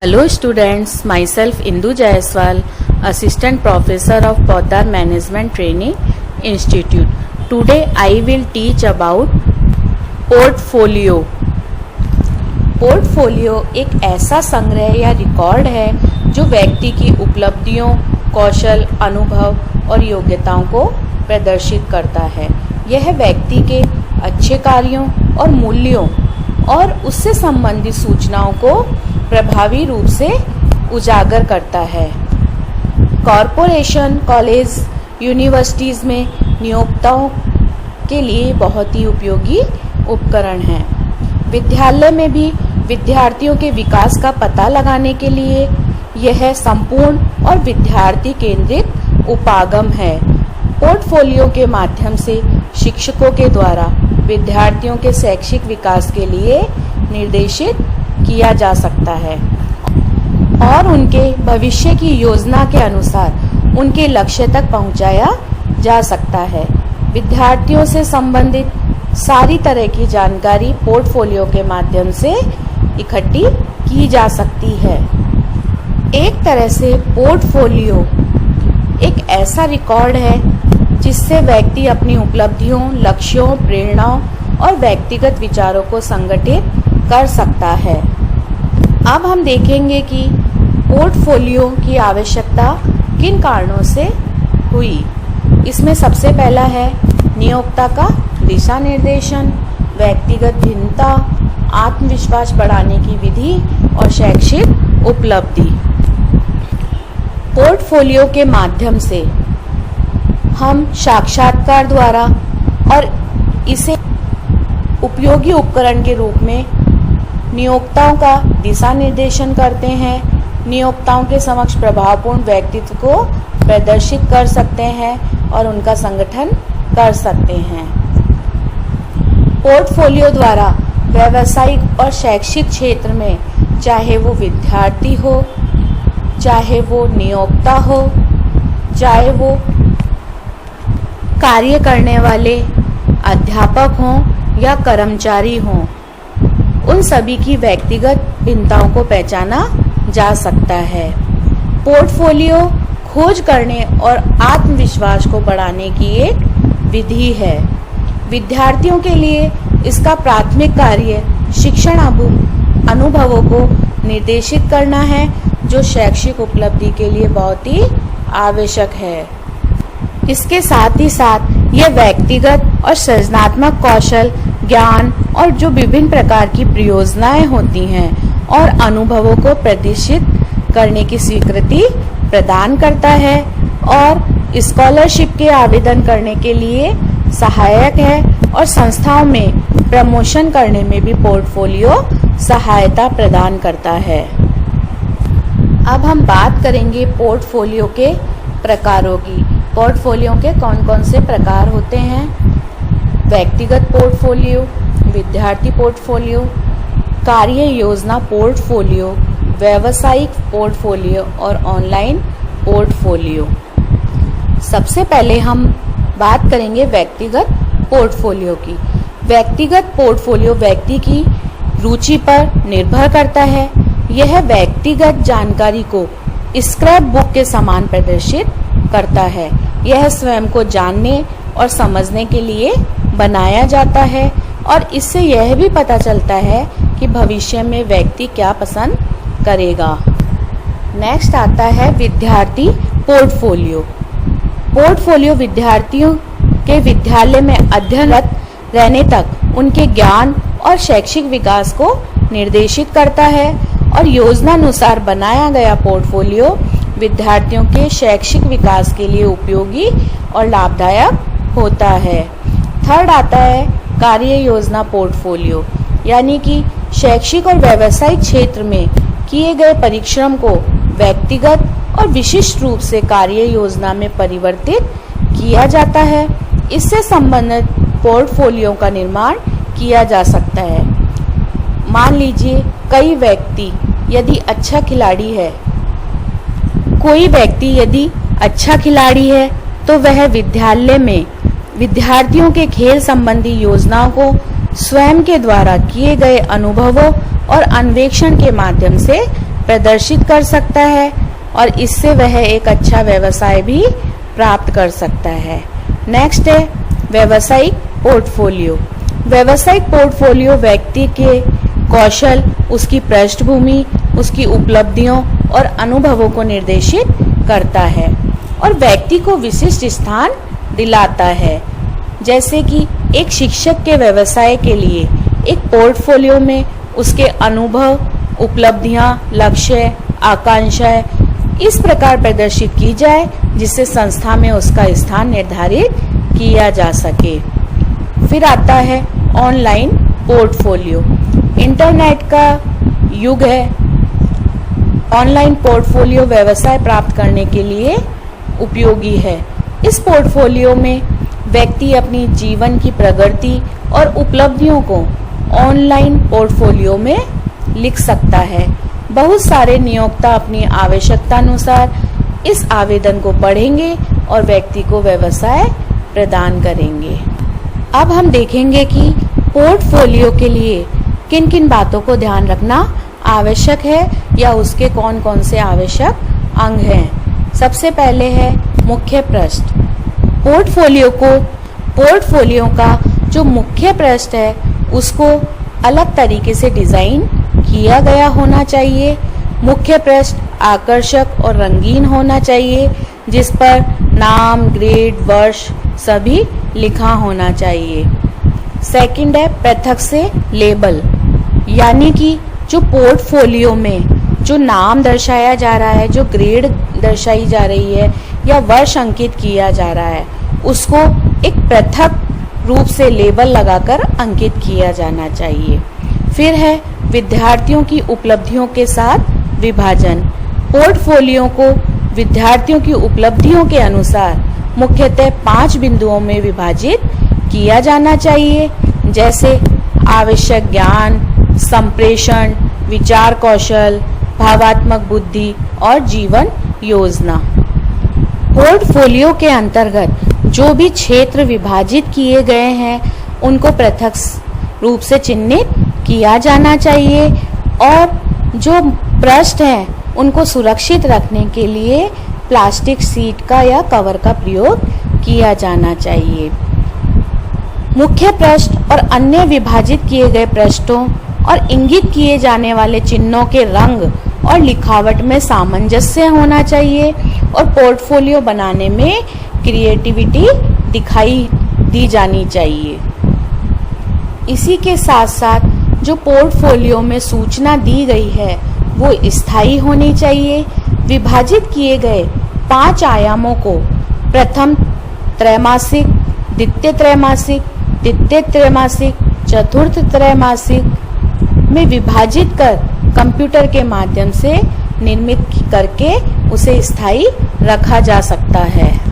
Hello students, myself Indu Jaiswal, Assistant Professor of Poddar Management Training Institute. Today I will teach about portfolio. Portfolio एक ऐसा संग्रह या record है जो व्यक्ति की उपलब्धियों, कौशल, अनुभव और योग्यताओं को प्रदर्शित करता है। यह व्यक्ति के अच्छे कार्यों और मूल्यों और उससे संबंधित सूचनाओं को प्रभावी रूप से उजागर करता है। कॉरपोरेशन, कॉलेज, यूनिवर्सिटीज़ में नियोक्ताओं के लिए बहुत ही उपयोगी उपकरण है। विद्यालय में भी विद्यार्थियों के विकास का पता लगाने के लिए यह संपूर्ण और विद्यार्थी केंद्रित उपागम है। पोर्टफोलियो के माध्यम से शिक्षकों के द्वारा विद्यार्थियों के शैक्षिक विकास के लिए निर्देशित किया जा सकता है और उनके भविष्य की योजना के अनुसार उनके लक्ष्य तक पहुंचाया जा सकता है। विद्यार्थियों से संबंधित सारी तरह की जानकारी पोर्टफोलियो के माध्यम से इकट्ठी की जा सकती है। एक तरह से पोर्टफोलियो एक ऐसा रिकॉर्ड है जिससे व्यक्ति अपनी उपलब्धियों, लक्ष्यों, प्रेरणाओं और व्यक्तिगत विचारों को संगठित कर सकता है। अब हम देखेंगे कि पोर्टफोलियो की आवश्यकता किन कारणों से हुई। इसमें सबसे पहला है नियोक्ता का दिशा निर्देशन, व्यक्तिगत भिन्नता, आत्मविश्वास बढ़ाने की विधि और शैक्षिक उपलब्धि। पोर्टफोलियो के माध्यम से हम साक्षात्कार द्वारा और इसे उपयोगी उपकरण के रूप में नियोक्ताओं का दिशा निर्देशन करते हैं, नियोक्ताओं के समक्ष प्रभावपूर्ण व्यक्तित्व को प्रदर्शित कर सकते हैं और उनका संगठन कर सकते हैं। पोर्टफोलियो द्वारा व्यावसायिक और शैक्षिक क्षेत्र में चाहे वो विद्यार्थी हो, चाहे वो नियोक्ता हो, चाहे वो कार्य करने वाले अध्यापक हों या कर्मचारी हों, उन सभी की व्यक्तिगत भिन्नताओं को पहचाना जा सकता है। पोर्टफोलियो खोज करने और आत्मविश्वास को बढ़ाने की एक विधि है। विद्यार्थियों के लिए इसका प्राथमिक कार्य शिक्षण अनुभवों को निर्देशित करना है जो शैक्षिक उपलब्धि के लिए बहुत ही आवश्यक है। इसके साथ ही साथ यह व्यक्तिगत और सृजनात्मक कौशल, ज्ञान और जो विभिन्न प्रकार की परियोजनाएं होती हैं और अनुभवों को प्रदर्शित करने की स्वीकृति प्रदान करता है और स्कॉलरशिप के आवेदन करने के लिए सहायक है और संस्थाओं में प्रमोशन करने में भी पोर्टफोलियो सहायता प्रदान करता है। अब हम बात करेंगे पोर्टफोलियो के प्रकारों की। पोर्टफोलियो के कौन कौन से प्रकार होते हैं? व्यक्तिगत पोर्टफोलियो, विद्यार्थी पोर्टफोलियो, कार्य योजना पोर्टफोलियो, व्यावसायिक पोर्टफोलियो और ऑनलाइन पोर्टफोलियो। सबसे पहले हम बात करेंगे व्यक्तिगत पोर्टफोलियो की। व्यक्तिगत पोर्टफोलियो व्यक्ति की रुचि पर निर्भर करता है। यह व्यक्तिगत जानकारी को स्क्रैप बुक के समान प्रदर्शित करता है। यह स्वयं को जानने और समझने के लिए बनाया जाता है और इससे यह भी पता चलता है कि भविष्य में व्यक्ति क्या पसंद करेगा। नेक्स्ट आता है विद्यार्थी पोर्टफोलियो। पोर्टफोलियो विद्यार्थियों के विद्यालय में अध्ययनरत रहने तक उनके ज्ञान और शैक्षिक विकास को निर्देशित करता है और योजनानुसार बनाया गया पोर्टफोलियो विद्यार्थियों के शैक्षिक विकास के लिए उपयोगी और लाभदायक होता है। थर्ड आता है कार्य योजना पोर्टफोलियो, यानी कि शैक्षिक और व्यावसायिक क्षेत्र में किए गए परिश्रम को व्यक्तिगत और विशिष्ट रूप से कार्य योजना में परिवर्तित किया जाता है। इससे संबंधित पोर्टफोलियो का निर्माण किया जा सकता है। मान लीजिए कोई व्यक्ति यदि अच्छा खिलाड़ी है तो वह विद्यालय में विद्यार्थियों के खेल संबंधी योजनाओं को स्वयं के द्वारा किए गए अनुभवों और अन्वेषण के माध्यम से प्रदर्शित कर सकता है और इससे वह एक अच्छा व्यवसाय भी प्राप्त कर सकता है। नेक्स्ट है व्यवसायिक पोर्टफोलियो। व्यवसायिक पोर्टफोलियो व्यक्ति के कौशल, उसकी पृष्ठभूमि, उसकी उपलब्धियों और अनुभवों को निर्देशित करता है और व्यक्ति को विशिष्ट स्थान दिलाता है। जैसे कि एक शिक्षक के व्यवसाय के लिए एक पोर्टफोलियो में उसके अनुभव, उपलब्धियां, लक्ष्य, आकांक्षाएं इस प्रकार प्रदर्शित की जाए जिससे संस्था में उसका स्थान निर्धारित किया जा सके। फिर आता है ऑनलाइन पोर्टफोलियो। इंटरनेट का युग है। ऑनलाइन पोर्टफोलियो व्यवसाय प्राप्त करने के लिए उपयोगी है। इस पोर्टफोलियो में व्यक्ति अपनी जीवन की प्रगति और उपलब्धियों को ऑनलाइन पोर्टफोलियो में लिख सकता है। बहुत सारे नियोक्ता अपनी आवश्यकता अनुसार इस आवेदन को पढ़ेंगे और व्यक्ति को व्यवसाय प्रदान करेंगे। अब हम देखेंगे कि पोर्टफोलियो के लिए किन किन बातों को ध्यान रखना आवश्यक है या उसके कौन कौन से आवश्यक अंग हैं। सबसे पहले है मुख्य पृष्ठ। पोर्टफोलियो का जो मुख्य पृष्ठ है उसको अलग तरीके से डिजाइन किया गया होना चाहिए। मुख्य पृष्ठ आकर्षक और रंगीन होना चाहिए जिस पर नाम, ग्रेड, वर्ष सभी लिखा होना चाहिए। सेकंड है पृथक से लेबल, यानी कि जो पोर्टफोलियो में जो नाम दर्शाया जा रहा है, जो ग्रेड दर्शाई जा रही है या वर्ष अंकित किया जा रहा है उसको एक पृथक रूप से लेबल लगाकर अंकित किया जाना चाहिए। फिर है विद्यार्थियों की उपलब्धियों के साथ विभाजन। पोर्टफोलियो को विद्यार्थियों की उपलब्धियों के अनुसार मुख्यतः 5 बिंदुओं में विभाजित किया जाना चाहिए, जैसे आवश्यक ज्ञान, संप्रेषण, विचार कौशल, भावात्मक बुद्धि और जीवन योजना। पोर्टफोलियो के अंतर्गत जो भी क्षेत्र विभाजित किए गए हैं उनको पृथक रूप से चिन्हित किया जाना चाहिए और जो पृष्ठ हैं उनको सुरक्षित रखने के लिए प्लास्टिक शीट का या कवर का प्रयोग किया जाना चाहिए। मुख्य पृष्ठ और अन्य विभाजित किए गए पृष्ठों और इंगित किए जाने वाले चिन्हों के रंग और लिखावट में सामंजस्य होना चाहिए और पोर्टफोलियो बनाने में क्रिएटिविटी दिखाई दी जानी चाहिए। इसी के साथ साथ जो पोर्टफोलियो में सूचना दी गई है वो स्थायी होनी चाहिए। विभाजित किए गए 5 आयामों को प्रथम त्रैमासिक, द्वितीय त्रैमासिक, तृतीय त्रैमासिक, चतुर्थ त्रैमासिक में विभाजित कर कंप्यूटर के माध्यम से निर्मित करके उसे स्थायी रखा जा सकता है।